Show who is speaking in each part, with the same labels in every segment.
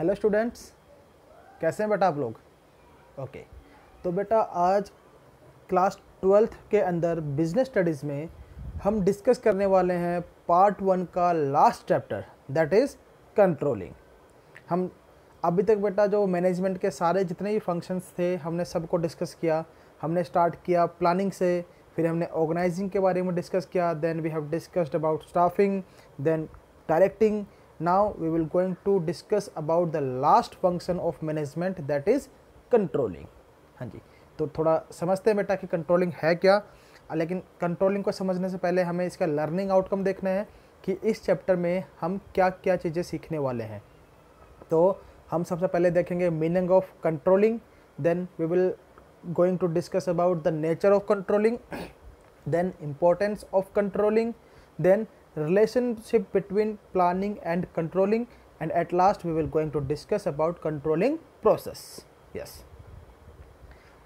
Speaker 1: Hello students, कैसे हैं बेटा आप लोग? ओके, तो बेटा आज क्लास 12th के अंदर बिजनेस स्टडीज़ में हम डिस्कस करने वाले हैं पार्ट 1 का last chapter, that is controlling. हम अभी तक बेटा जो मैनेजमेंट के सारे जितने भी फंक्शंस थे हमने सबको डिस्कस किया। हमने स्टार्ट किया प्लानिंग से, फिर हमने ऑर्गेनाइजिंग के बारे में डिस्कस किया, then we have discussed about staffing, then directing. Now we will going to discuss about the last function of management, that is controlling। हाँ जी, तो थोड़ा समझते हैं बेटा कि कंट्रोलिंग है क्या। लेकिन कंट्रोलिंग को समझने से पहले हमें इसका लर्निंग आउटकम देखना है कि इस चैप्टर में हम क्या क्या चीज़ें सीखने वाले हैं। तो हम सबसे पहले देखेंगे meaning of controlling, then we will going to discuss about the nature of controlling, then importance of controlling, then relationship between planning and controlling, and at last we will going to discuss about controlling process। yes,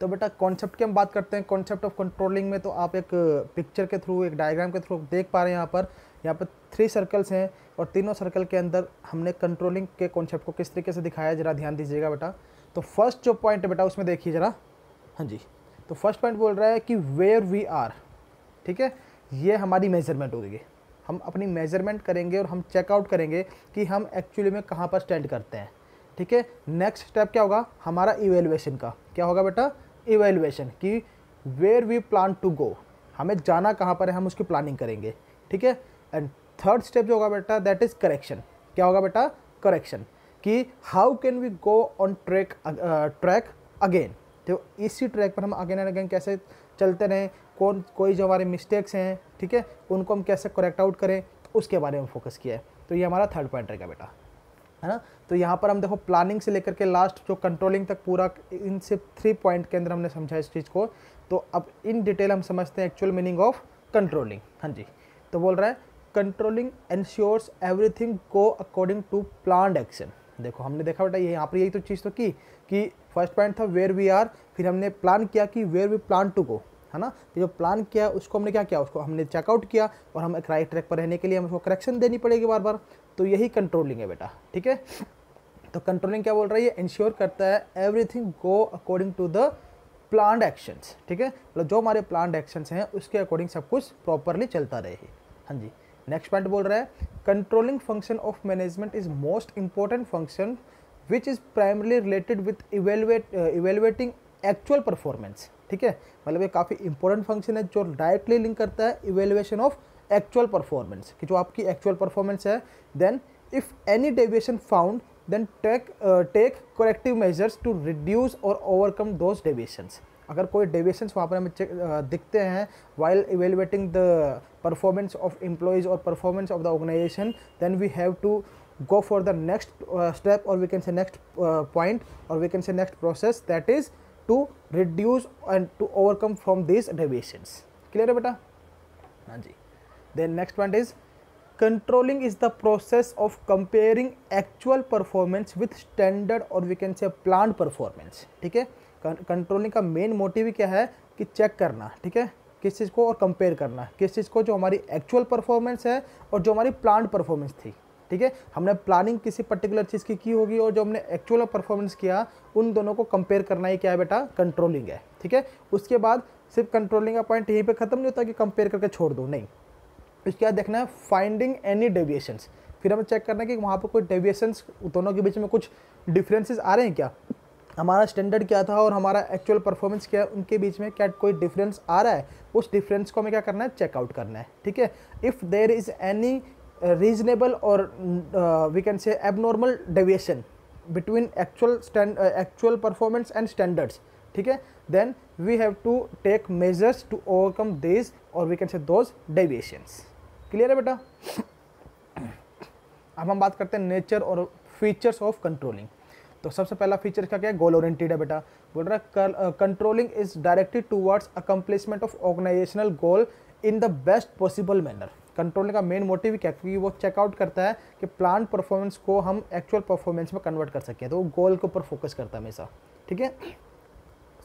Speaker 1: तो बेटा concept की हम बात करते हैं। Concept of controlling में तो आप एक पिक्चर के थ्रू, एक डायग्राम के थ्रू देख पा रहे हैं। यहाँ पर 3 सर्कल्स हैं और तीनों सर्कल के अंदर हमने कंट्रोलिंग के कॉन्सेप्ट को किस तरीके से दिखाया है, ज़रा ध्यान दीजिएगा बेटा। तो फर्स्ट जो पॉइंट है बेटा उसमें देखिए ज़रा। हाँ जी, तो फर्स्ट पॉइंट बोल रहा है कि वेयर वी आर, ठीक है, ये हमारी मेजरमेंट होगी। हम अपनी मेजरमेंट करेंगे और हम चेकआउट करेंगे कि हम एक्चुअली में कहाँ पर स्टैंड करते हैं, ठीक है। नेक्स्ट स्टेप क्या होगा हमारा? इवेल्युएशन का। क्या होगा बेटा? इवेल्युएशन, कि where we plan to go, हमें जाना कहाँ पर है, हम उसकी प्लानिंग करेंगे, ठीक है। एंड थर्ड स्टेप जो होगा बेटा दैट इज़ करेक्शन। क्या होगा बेटा? करेक्शन, कि how can we go on track again, तो इसी ट्रैक पर हम अगेन एंड अगेन कैसे चलते रहें, कोई जो हमारे मिस्टेक्स हैं, ठीक है, उनको हम कैसे करेक्ट आउट करें, उसके बारे में फोकस किया है। तो ये हमारा थर्ड पॉइंट रहेगा बेटा, है ना। तो यहाँ पर हम देखो प्लानिंग से लेकर के लास्ट जो कंट्रोलिंग तक पूरा इन सिर्फ 3 पॉइंट के अंदर हमने समझा इस चीज़ को। तो अब इन डिटेल हम समझते हैं एक्चुअल मीनिंग ऑफ कंट्रोलिंग। हाँ जी, तो बोल रहा है controlling ensures everything go according to planned action. देखो हमने देखा बेटा ये यहाँ पर यही तो चीज़ तो की कि फर्स्ट पॉइंट था वेयर वी आर, फिर हमने प्लान किया कि where we plan to go, है ना। ये जो प्लान किया उसको हमने क्या किया, उसको हमने चेकआउट किया और हम एक राइट ट्रैक पर रहने के लिए हम उसको करेक्शन देनी पड़ेगी बार बार। तो यही कंट्रोलिंग है बेटा, ठीक है। तो कंट्रोलिंग क्या बोल रहा है? ये इंश्योर करता है everything go according to the planned actions, ठीक है, मतलब जो हमारे प्लान्ड एक्शंस हैं उसके अकॉर्डिंग सब कुछ प्रॉपरली चलता रहे। हाँ जी, नेक्स्ट पॉइंट बोल रहा है controlling function of management is most important function which is primarily related with evaluating actual performance, ठीक है। मतलब ये काफ़ी इंपॉर्टेंट फंक्शन है जो डायरेक्टली लिंक करता है इवेल्युएशन ऑफ एक्चुअल परफॉर्मेंस, कि जो आपकी एक्चुअल परफॉर्मेंस है। Then if any deviation found then take corrective measures to reduce और ओवरकम दोज डेविएशंस। अगर कोई डेविएशंस वहाँ पर हमें दिखते हैं while evaluating the performance of employees और performance of the organisation, then we have to go for the next step, or we can say next point, or we can say next process, that is to reduce and to overcome from these deviations। clear है बेटा? हाँ जी। then next point is controlling is the process of comparing actual performance with standard or we can say planned performance, ठीक है। Controlling का main motive क्या है कि check करना, ठीक है, किस चीज़ को, और कंपेयर करना किस चीज़ को, जो हमारी एक्चुअल परफॉर्मेंस है और जो हमारी प्लान्ड परफॉर्मेंस थी, ठीक है। हमने प्लानिंग किसी पर्टिकुलर चीज़ की होगी और जो हमने एक्चुअल परफॉर्मेंस किया उन दोनों को कंपेयर करना ही क्या है बेटा? कंट्रोलिंग है, ठीक है। उसके बाद सिर्फ कंट्रोलिंग का पॉइंट यहीं पे ख़त्म नहीं होता कि कंपेयर करके छोड़ दो, नहीं। उसके बाद देखना है फाइंडिंग एनी डेविएशंस, फिर हमें चेक करना है कि वहाँ पर कोई डेविएशंस दोनों के बीच में कुछ डिफरेंसेस आ रहे हैं क्या, हमारा स्टैंडर्ड क्या था और हमारा एक्चुअल परफॉर्मेंस क्या है, उनके बीच में क्या कोई डिफरेंस आ रहा है, उस डिफरेंस को हमें क्या करना है? चेकआउट करना है, ठीक है। If there is any reasonable or we can say abnormal deviation between actual performance and standards, ठीक है, then we have to take measures to overcome these or we can say those deviations। clear है बेटा? अब हम बात करते हैं nature और फीचर्स ऑफ कंट्रोलिंग। तो सबसे पहला फीचर क्या है? गोल ओरिएंटेड है बेटा। बोल रहा है controlling is directed towards accomplishment of organisational goal in the best possible manner. Controlling का मेन मोटिव क्या है? क्योंकि वो चेकआउट करता है कि प्लान परफॉर्मेंस को हम एक्चुअल परफॉर्मेंस में कन्वर्ट कर सकें, तो वो गोल के ऊपर फोकस करता है हमेशा, ठीक है।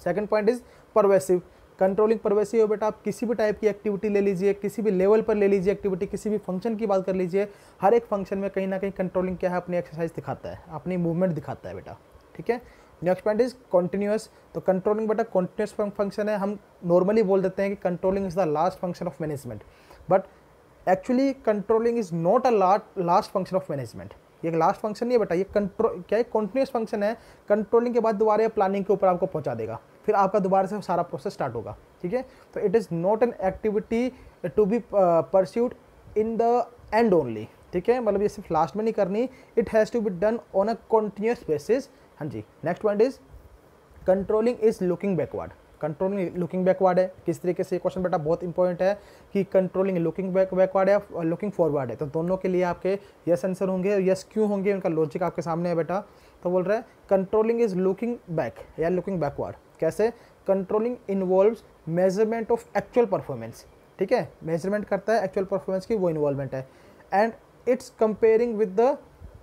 Speaker 1: Second point is pervasive. Controlling pervasive है बेटा, आप किसी भी टाइप की एक्टिविटी ले लीजिए, किसी भी लेवल पर ले लीजिए एक्टिविटी, किसी भी फंक्शन की बात कर लीजिए, हर एक फंक्शन में कहीं ना कहीं कंट्रोलिंग क्या है, अपनी एक्सरसाइज दिखाता है, अपनी मूवमेंट दिखाता है बेटा, ठीक है। Next point is continuous. तो कंट्रोलिंग बेटा कॉन्टिन्यूस फंक्शन है। हम नॉर्मली बोल देते हैं कि controlling is the last function of management, but actually controlling is not a last function of management. ये लास्ट फंक्शन नहीं है बेटा, ये कंट्रोल क्या है, कॉन्टिन्यूस फंक्शन है। कंट्रोलिंग के बाद दोबारा प्लानिंग के ऊपर आपको पहुंचा देगा, फिर आपका दोबारा से सारा प्रोसेस स्टार्ट होगा, ठीक है। तो it is not an activity to be pursued in the end only, ठीक है, मतलब ये सिर्फ लास्ट में नहीं करनी, it has to be done on a continuous basis. हाँ जी। Next point is controlling is looking backward. Controlling looking backward है। किस तरीके से, क्वेश्चन बेटा बहुत इंपॉर्टेंट है कि कंट्रोलिंग लुकिंग बैकवर्ड है और लुकिंग फॉरवर्ड है। तो दोनों के लिए आपके यस आंसर होंगे, यस क्यों होंगे, उनका लॉजिक आपके सामने है बेटा। तो बोल रहा है कंट्रोलिंग इज लुकिंग बैक या लुकिंग बैकवर्ड। कैसे? Controlling involves measurement of actual performance, ठीक है, मेजरमेंट करता है एक्चुअल परफॉर्मेंस की, वो इन्वॉल्वमेंट है। And it's comparing with the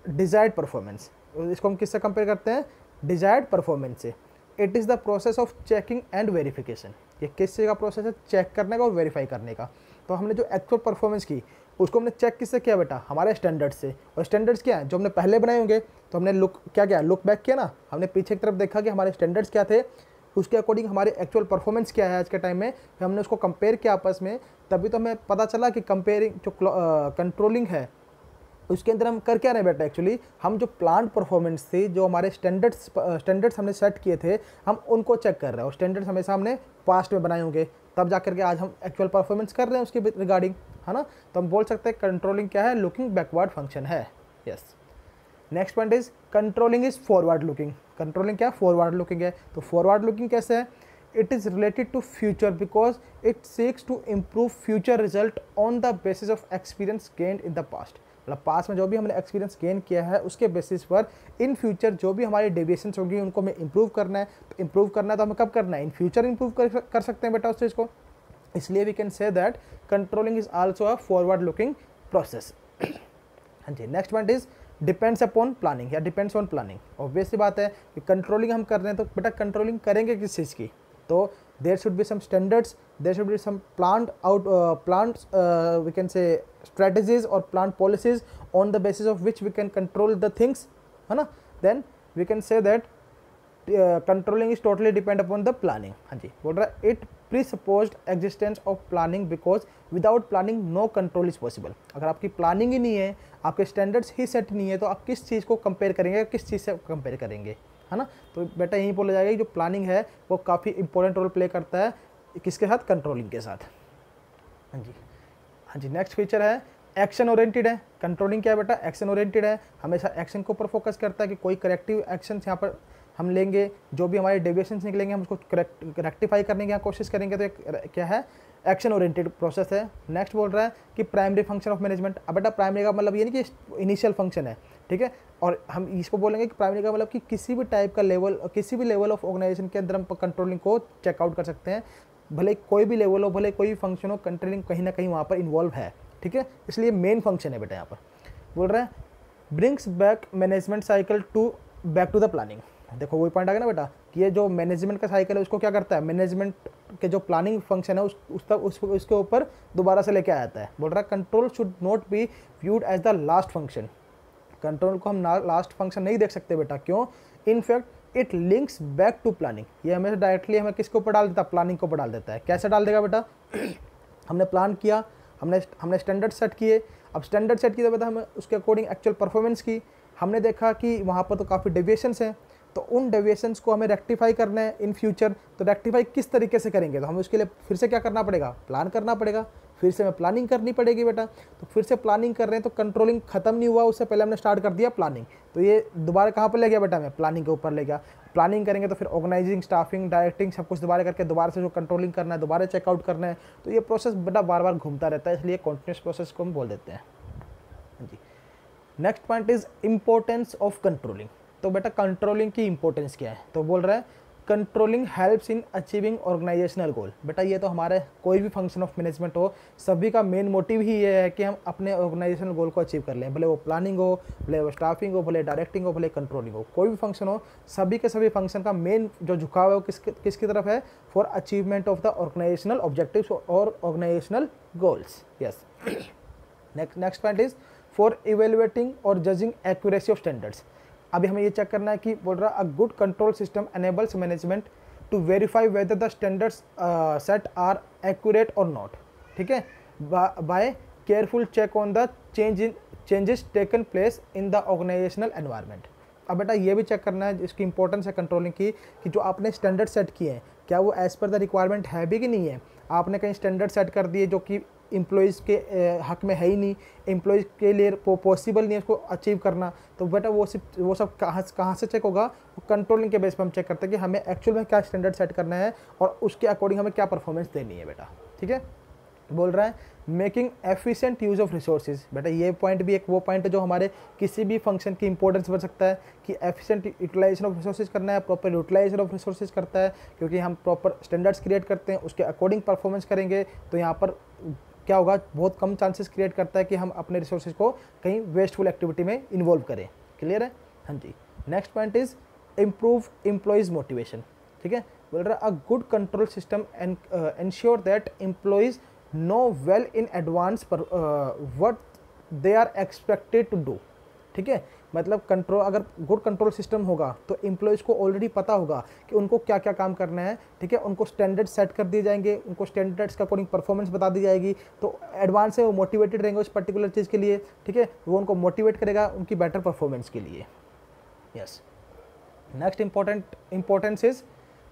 Speaker 1: desired performance. इसको हम किससे कंपेयर करते हैं? डिजायर्ड परफॉर्मेंस से। It is the process of checking and verification. ये किस चीज़ का प्रोसेस है? चेक करने का और वेरीफाई करने का। तो हमने जो एक्चुअल परफॉर्मेंस की उसको हमने चेक किससे किया बेटा? हमारे स्टैंडर्ड से। और स्टैंडर्ड्स क्या है? जो हमने पहले बनाए होंगे, तो हमने लुक क्या किया, लुक बैक किया ना, हमने पीछे की तरफ देखा कि हमारे स्टैंडर्ड्स क्या थे, उसके अकॉर्डिंग हमारे एक्चुअल परफॉर्मेंस क्या है आज के टाइम में, फिर हमने उसको कंपेयर किया आपस में, तभी तो हमें पता चला कि कंपेयरिंग जो कंट्रोलिंग है उसके अंदर हम कर क्या रहे बेटा, एक्चुअली हम जो प्लांट परफॉर्मेंस थी, जो हमारे स्टैंडर्ड्स हमने सेट किए थे, हम उनको चेक कर रहे हैं। और स्टैंडर्ड्स हमेशा हमने पास्ट में बनाए होंगे, तब जाकर के आज हम एक्चुअल परफॉर्मेंस कर रहे हैं उसके रिगार्डिंग, है ना। तो हम बोल सकते हैं कंट्रोलिंग क्या है? लुकिंग बैकवर्ड फंक्शन है। Yes. Next point is controlling is forward looking. Controlling क्या? फॉरवर्ड लुकिंग है। तो फॉरवर्ड लुकिंग कैसे है? It is related to future because it seeks to improve future result on the basis of experience gained in the past. मतलब past में जो भी हमने एक्सपीरियंस गेन किया है उसके बेसिस पर इन फ्यूचर जो भी हमारी डेविएशंस होगी उनको हमें इंप्रूव करना है। तो इंप्रूव करना है तो हमें कब करना है? इन फ्यूचर इंप्रूव कर सकते हैं बेटा उस चीज़ को। इसलिए we can say that controlling is also a forward looking process. हाँ जी। Next point is depends upon planning या डिपेंड्स ऑन प्लानिंग। ऑब्वियसली बात है कि कंट्रोलिंग हम कर रहे हैं, तो बेटा कंट्रोलिंग करेंगे किस चीज़ की? तो there should be some standards, there should be some plant we can say strategies or plant policies on the basis of which we can control the things, है ना। then we can say that controlling is totally depend upon the planning। हाँ जी। बोल रहा है it presupposed existence of planning because without planning no control is possible। अगर आपकी planning ही नहीं है, आपके स्टैंडर्ड्स ही सेट नहीं है, तो आप किस चीज़ को कंपेयर करेंगे, किस चीज़ से कंपेयर करेंगे, है ना। तो बेटा यही बोला जाएगा कि जो प्लानिंग है वो काफ़ी इंपॉर्टेंट रोल प्ले करता है किसके साथ? कंट्रोलिंग के साथ। हाँ जी। हाँ जी। नेक्स्ट फीचर है एक्शन ओरिएंटेड है। कंट्रोलिंग क्या है बेटा? एक्शन ओरिएंटेड है, हमेशा एक्शन के ऊपर फोकस करता है कि कोई करेक्टिव एक्शन यहाँ पर हम लेंगे, जो भी हमारे डेविएशंस निकलेंगे हम उसको रेक्टिफाई करने की कोशिश करेंगे। तो एक क्या है? एक्शन ओरिएंटेड प्रोसेस है। नेक्स्ट बोल रहा है कि प्राइमरी फंक्शन ऑफ मैनेजमेंट। अब बेटा प्राइमरी का मतलब ये नहीं कि इनिशियल फंक्शन है, ठीक है, और हम इसको बोलेंगे कि प्राइमरी का मतलब कि किसी भी टाइप का लेवल, किसी भी लेवल ऑफ ऑर्गेनाइजेशन के अंदर हम कंट्रोलिंग को चेकआउट कर सकते हैं, भले कोई भी लेवल हो, भले कोई भी फंक्शन हो, कंट्रोलिंग कहीं ना कहीं वहाँ पर इन्वॉल्व है, ठीक है। इसलिए मेन फंक्शन है बेटा। यहाँ पर बोल रहा है brings back management cycle to back to the planning. देखो वही पॉइंट आ गया ना बेटा कि ये जो मैनेजमेंट का साइकिल है उसको क्या करता है? मैनेजमेंट के जो प्लानिंग फंक्शन है उसके ऊपर दोबारा से लेके आता है। बोल रहा है control should not be viewed as the last function. Control को हम लास्ट फंक्शन नहीं देख सकते बेटा। क्यों? In fact it links back to planning. ये हमें डायरेक्टली हमें किसके ऊपर डाल देता है? प्लानिंग के ऊपर डाल देता है। कैसे डाल देगा बेटा? हमने प्लान किया, हमने स्टैंडर्ड सेट किए, अब स्टैंडर्ड सेट किए तो बेटा हमें उसके अकॉर्डिंग एक्चुअल परफॉर्मेंस की, हमने देखा कि वहाँ पर तो काफ़ी डेविएशंस हैं, तो उन डेविएशंस को हमें रेक्टिफाई करना है इन फ्यूचर। तो रेक्टिफाई किस तरीके से करेंगे? तो हमें उसके लिए फिर से क्या करना पड़ेगा? प्लान करना पड़ेगा, फिर से हमें प्लानिंग करनी पड़ेगी बेटा। तो फिर से प्लानिंग कर रहे हैं, तो कंट्रोलिंग खत्म नहीं हुआ, उससे पहले हमने स्टार्ट कर दिया प्लानिंग। तो ये दोबारा कहाँ पर ले गया बेटा? हमें प्लानिंग के ऊपर ले गया। प्लानिंग करेंगे तो फिर ऑर्गेनाइजिंग, स्टाफिंग, डायरेक्टिंग सब कुछ दोबारा करके दोबारा से जो कंट्रोलिंग करना है, दोबारा चेकआउट करना है। तो ये प्रोसेस बेटा बार बार घूमता रहता है, इसलिए कॉन्टिन्यूस प्रोसेस को हम बोल देते हैं। जी। Next point is importance of controlling. तो बेटा कंट्रोलिंग की इंपॉर्टेंस क्या है? तो बोल रहा है controlling helps in achieving organisational goal. बेटा ये तो हमारे कोई भी फंक्शन ऑफ मैनेजमेंट हो, सभी का मेन मोटिव ही ये है कि हम अपने ऑर्गेनाइजेशनल गोल को अचीव कर लें, भले वो प्लानिंग हो, भले वो स्टाफिंग हो, भले डायरेक्टिंग हो, भले कंट्रोलिंग हो, कोई भी फंक्शन हो, सभी के सभी फंक्शन का मेन जो झुकाव है वो किसकी तरफ है, for achievement of the organisational objectives और organisational goals. Yes, next point is for evaluating और जजिंग एक्यूरेसी ऑफ स्टैंडर्ड्स। अभी हमें ये चेक करना है कि बोल रहा a good control system enables management to verify whether the standards set are accurate और नॉट। ठीक है, by careful check on the changes taken place in the organisational environment. अब बेटा ये भी चेक करना है, इसकी इंपॉर्टेंस है कंट्रोलिंग की, कि जो आपने स्टैंडर्ड सेट किए हैं क्या वो एज पर द रिक्वायरमेंट है भी कि नहीं है। आपने कहीं स्टैंडर्ड सेट कर दिए जो कि एम्प्लॉयज़ के हक में है ही नहीं, एम्प्लॉयज़ के लिए पॉसिबल नहीं है उसको अचीव करना, तो बेटा वो सब कहाँ से चेक होगा, वो कंट्रोलिंग के बेस पर हम चेक करते हैं कि हमें एक्चुअल में क्या स्टैंडर्ड सेट करना है और उसके अकॉर्डिंग हमें क्या परफॉर्मेंस देनी है बेटा। ठीक है, बोल रहा है making efficient use of resources. बेटा ये पॉइंट भी एक वो पॉइंट है जो हमारे किसी भी फंक्शन की इंपॉर्टेंस बढ़ सकता है कि एफिशिएंट यूटिलाइजेशन ऑफ रिसोर्सेज करना है, प्रॉपर यूटिलाइजेशन ऑफ रिसोर्सेज करता है, क्योंकि हम प्रॉपर स्टैंडर्ड्स क्रिएट करते हैं, उसके अकॉर्डिंग परफॉर्मेंस करेंगे तो यहाँ पर क्या होगा, बहुत कम चांसेस क्रिएट करता है कि हम अपने रिसोर्सेज को कहीं वेस्टफुल एक्टिविटी में इन्वॉल्व करें। क्लियर है, हाँ जी। Next point is improve employees motivation. ठीक है, बोल रहा है a good control system ensure that employees know well in advance पर what they are expected to do. ठीक है, मतलब कंट्रोल, अगर गुड कंट्रोल सिस्टम होगा तो एम्प्लॉयज़ को ऑलरेडी पता होगा कि उनको क्या क्या काम करना है। ठीक है, उनको स्टैंडर्ड सेट कर दिए जाएंगे, उनको स्टैंडर्ड्स के अकॉर्डिंग परफॉर्मेंस बता दी जाएगी, तो एडवांस से वो मोटिवेटेड रहेंगे उस पर्टिकुलर चीज़ के लिए। ठीक है, वो उनको मोटिवेट करेगा उनकी बेटर परफॉर्मेंस के लिए। Yes, next importance is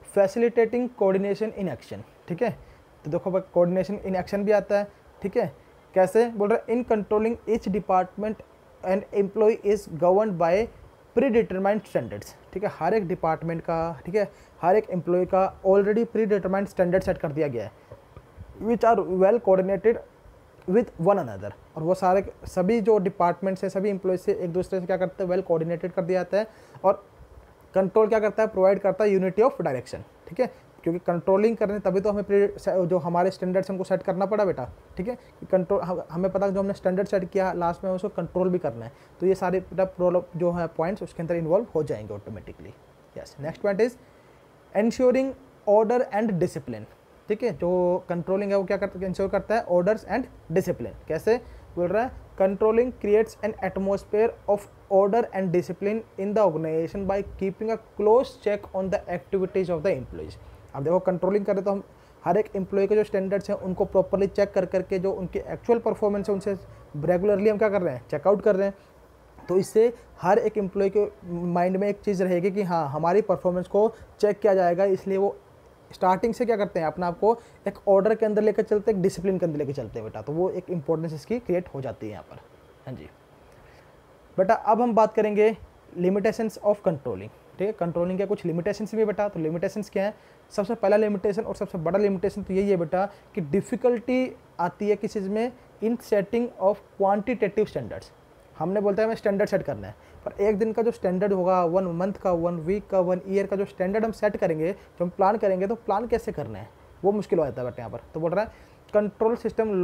Speaker 1: facilitating coordination in action. ठीक है, तो देखो भाई कोऑर्डिनेशन इन एक्शन भी आता है। ठीक है, कैसे बोल रहे हैं in controlling each department and employee is governed by predetermined standards. ठीक है, हर एक डिपार्टमेंट का, ठीक है, हर एक एम्प्लॉय का already predetermined standard set कर दिया गया है, which are well coordinated with one another. और वो सारे सभी जो डिपार्टमेंट्स हैं, सभी एम्प्लॉय से एक दूसरे से क्या करते हैं, वेल कोऑर्डिनेटेड कर दिया जाता है। और कंट्रोल क्या करता है, प्रोवाइड करता है यूनिटी ऑफ डायरेक्शन। ठीक है, क्योंकि कंट्रोलिंग करने तभी तो हमें जो हमारे स्टैंडर्ड्स हमको सेट करना पड़ा बेटा। ठीक है, कंट्रोल हमें पता है जो हमने स्टैंडर्ड सेट किया लास्ट में उसको कंट्रोल भी करना है, तो ये सारे बेटा जो है पॉइंट्स उसके अंदर इन्वॉल्व हो जाएंगे automatically. Yes, next point is ensuring order and discipline. ठीक है, जो कंट्रोलिंग है वो क्या करता है, इंश्योर करता है ऑर्डर्स एंड डिसिप्लिन। कैसे बोल रहा है, controlling creates an atmosphere of order and discipline in the organisation by keeping a close check on the activities of the employees. अब देखो कंट्रोलिंग करें तो हम हर एक एम्प्लॉय के जो स्टैंडर्ड्स हैं उनको प्रॉपरली चेक कर करके जो उनकी एक्चुअल परफॉर्मेंस है उनसे रेगुलरली हम क्या कर रहे हैं, चेकआउट कर रहे हैं। तो इससे हर एक एम्प्लॉय के माइंड में एक चीज़ रहेगी कि हाँ हमारी परफॉर्मेंस को चेक किया जाएगा, इसलिए वो स्टार्टिंग से क्या करते हैं, अपने आप को एक ऑर्डर के अंदर लेकर चलते हैं, एक डिसिप्लिन के अंदर लेकर चलते हैं बेटा। तो वो एक इंपॉर्टेंस इसकी क्रिएट हो जाती है यहाँ पर। हाँ जी बेटा, अब हम बात करेंगे लिमिटेशंस ऑफ कंट्रोलिंग। ठीक है, कंट्रोलिंग के कुछ लिमिटेशंस भी बेटा। तो लिमिटेशंस क्या है, सबसे पहला लिमिटेशन और सबसे बड़ा लिमिटेशन तो यही है बेटा कि डिफ़िकल्टी आती है किस चीज़ में, in setting of quantitative standards. हमने बोलते हैं हमें स्टैंडर्ड सेट करना है, पर एक दिन का जो स्टैंडर्ड होगा, 1 मंथ का, 1 वीक का, 1 ईयर का जो स्टैंडर्ड हम सेट करेंगे, जो हम प्लान करेंगे, तो प्लान कैसे करना है वो मुश्किल हो जाता है बेटा यहाँ पर। तो बोल रहा है control system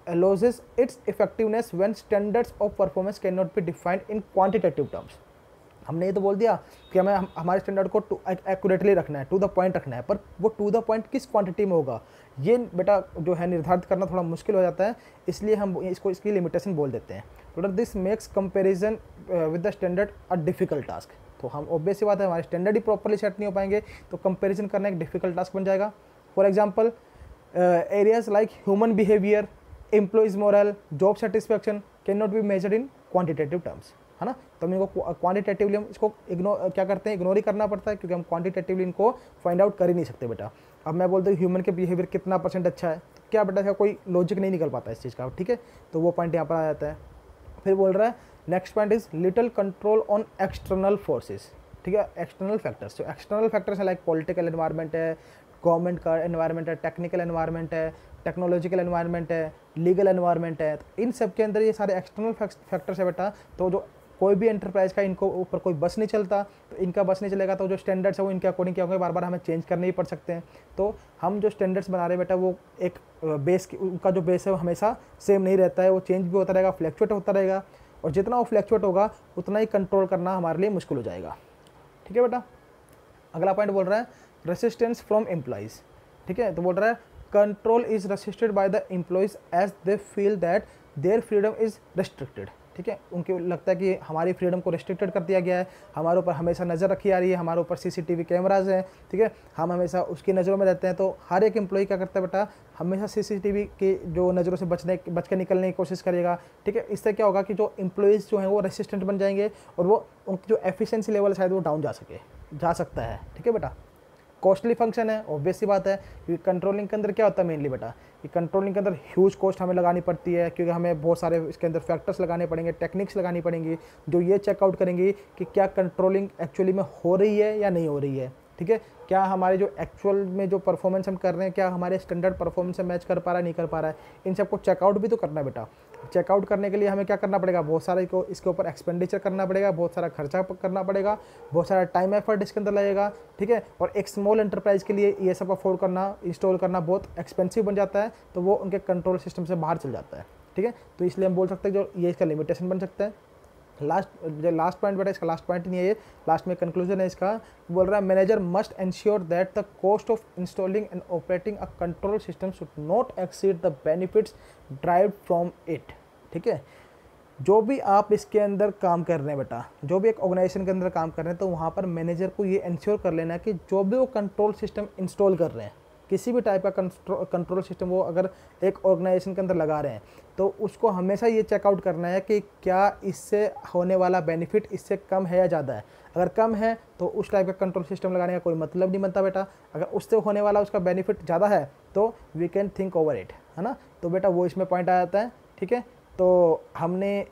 Speaker 1: loses its effectiveness when standards of performance cannot be defined in quantitative terms। हमने ये तो बोल दिया कि हमें हमारे स्टैंडर्ड को एक्यूरेटली रखना है, टू द पॉइंट रखना है, पर वो टू द पॉइंट किस क्वांटिटी में होगा ये बेटा जो है निर्धारित करना थोड़ा मुश्किल हो जाता है, इसलिए हम इसकी लिमिटेशन बोल देते हैं। तो this makes comparison with the standard a difficult task. तो हम ऑब्वियस सी बात है, हमारे स्टैंडर्ड ही प्रॉपरली सेट नहीं हो पाएंगे तो कंपेरिजन करना एक डिफिकल्ट टास्क बन जाएगा। For example areas like human behaviour, employees moral, job satisfaction can not be measured in quantitative terms, है ना। तो हम इनको क्वांटिटेटिवली हम इसको क्या करते हैं, इग्नोर ही करना पड़ता है, क्योंकि हम क्वांटिटेटिवली इनको फाइंड आउट कर ही नहीं सकते बेटा। अब मैं बोलता हूँ ह्यूमन के बिहेवियर कितना % अच्छा है, तो क्या बेटा कोई लॉजिक नहीं निकल पाता इस चीज़ का। ठीक है, तो वो पॉइंट यहाँ पर आ जाता है। फिर बोल रहा है next point is little control on external forces. ठीक है, एक्सटर्नल फैक्टर्स, जो एक्सटर्नल फैक्टर्स है लाइक पॉलिटिकल एनवायरनमेंट है, गवर्नमेंट का एनवायरनमेंट है, टेक्निकल एनवायरनमेंट है, टेक्नोलॉजिकल एनवायरनमेंट है, लीगल एनवायरनमेंट है, तो इन सब के अंदर ये सारे एक्सटर्नल फैक्टर्स है बेटा। तो जो कोई भी एंटरप्राइज का इनको ऊपर कोई बस नहीं चलता, तो इनका बस नहीं चलेगा तो जो स्टैंडर्ड्स है वो इनके अकॉर्डिंग क्या होंगे, बार बार हमें चेंज करने ही पड़ सकते हैं। तो हम जो स्टैंडर्ड्स बना रहे हैं बेटा वो एक बेस, उनका जो बेस है वो हमेशा सेम नहीं रहता है, वो चेंज भी होता रहेगा, फ्लैक्चुएट होता रहेगा, और जितना वो फ्लैक्चुएट होगा उतना ही कंट्रोल करना हमारे लिए मुश्किल हो जाएगा। ठीक है बेटा। अगला पॉइंट बोल रहा है रेसिस्टेंस फ्रॉम एम्प्लॉइज़। ठीक है, तो बोल रहा है control is resisted by the employees as they feel that their freedom is restricted. ठीक है, उनको लगता है कि हमारी फ्रीडम को रेस्ट्रिक्टेड कर दिया गया है, हमारे ऊपर हमेशा नज़र रखी आ रही है, हमारे ऊपर सीसीटीवी कैमराज हैं। ठीक है, हम हमेशा उसकी नज़रों में रहते हैं। तो हर एक एम्प्लॉय क्या करता है बेटा, हमेशा सीसीटीवी की जो नज़रों से बच के निकलने की कोशिश करेगा। ठीक है, इससे क्या होगा कि जो एम्प्लॉयज़ जो हैं वो रेसिस्टेंट बन जाएंगे और वो उनकी जो एफिशिएंसी लेवल शायद वो डाउन जा सकता है। ठीक है बेटा, कॉस्टली फंक्शन है, ऑब्वियस सी बात है, क्योंकि कंट्रोलिंग के अंदर क्या होता है मेनली बेटा, कि कंट्रोलिंग के अंदर ह्यूज कॉस्ट हमें लगानी पड़ती है, क्योंकि हमें बहुत सारे इसके अंदर फैक्टर्स लगाने पड़ेंगे, टेक्निक्स लगानी पड़ेंगी, जो ये चेकआउट करेंगी कि क्या कंट्रोलिंग एक्चुअली में हो रही है या नहीं हो रही है। ठीक है, क्या हमारे जो एक्चुअल में जो परफॉर्मेंस हम कर रहे हैं, क्या हमारे स्टैंडर्ड परफॉर्मेंस से मैच कर पा रहा है, नहीं कर पा रहा है, इन सबको चेकआउट भी तो करना है बेटा। चेकआउट करने के लिए हमें क्या करना पड़ेगा, बहुत सारे को इसके ऊपर एक्सपेंडिचर करना पड़ेगा, बहुत सारा खर्चा करना पड़ेगा, बहुत सारा टाइम एफर्ट इसके अंदर लगेगा। ठीक है, और एक स्मॉल एंटरप्राइज के लिए ये सब अफोर्ड करना, इंस्टॉल करना बहुत एक्सपेंसिव बन जाता है, तो वो उनके कंट्रोल सिस्टम से बाहर चल जाता है। ठीक है, तो इसलिए हम बोल सकते हैं जो ये इसका लिमिटेशन बन सकता है। लास्ट पॉइंट बेटा, इसका लास्ट पॉइंट नहीं है ये, लास्ट में कंक्लूजन है इसका। बोल रहा है manager must ensure that the cost of installing and operating a control system should not exceed the benefits derived from it. ठीक है, जो भी आप इसके अंदर काम कर रहे हैं बेटा, जो भी एक ऑर्गेनाइजेशन के अंदर काम कर रहे हैं, तो वहाँ पर मैनेजर को ये इंश्योर कर लेना है कि जो भी वो कंट्रोल सिस्टम इंस्टॉल कर रहे हैं, किसी भी टाइप का कंट्रोल सिस्टम वो अगर एक ऑर्गेनाइजेशन के अंदर लगा रहे हैं, तो उसको हमेशा ये चेकआउट करना है कि क्या इससे होने वाला बेनिफिट इससे कम है या ज़्यादा है। अगर कम है तो उस टाइप का कंट्रोल सिस्टम लगाने का कोई मतलब नहीं बनता बेटा। अगर उससे होने वाला उसका बेनिफिट ज़्यादा है तो we can think over it, है ना। तो बेटा वो इसमें पॉइंट आ जाता है। ठीक है, तो हमने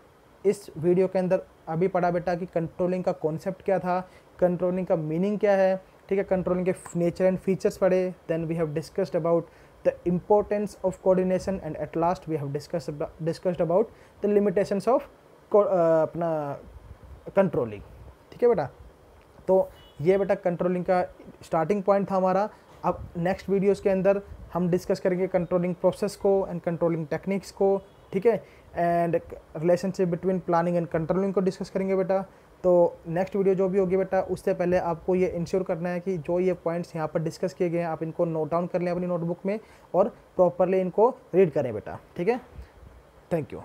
Speaker 1: इस वीडियो के अंदर अभी पढ़ा बेटा कि कंट्रोलिंग का कॉन्सेप्ट क्या था, कंट्रोलिंग का मीनिंग क्या है। ठीक है, कंट्रोलिंग के नेचर एंड फीचर्स पढ़े, then we have discussed about the importance of coordination, and at last we have discussed about the limitations of अपना कंट्रोलिंग। ठीक है बेटा, तो ये बेटा कंट्रोलिंग का स्टार्टिंग पॉइंट था हमारा। अब नेक्स्ट वीडियोस के अंदर हम डिस्कस करेंगे कंट्रोलिंग प्रोसेस को एंड कंट्रोलिंग टेक्निक्स को। ठीक है, and relationship between planning and controlling को डिस्कस करेंगे बेटा। तो नेक्स्ट वीडियो जो भी होगी बेटा, उससे पहले आपको ये इंश्योर करना है कि जो ये पॉइंट्स यहाँ पर डिस्कस किए गए हैं आप इनको नोट डाउन कर लें अपनी नोटबुक में और प्रॉपरली इनको रीड करें बेटा। ठीक है, थैंक यू।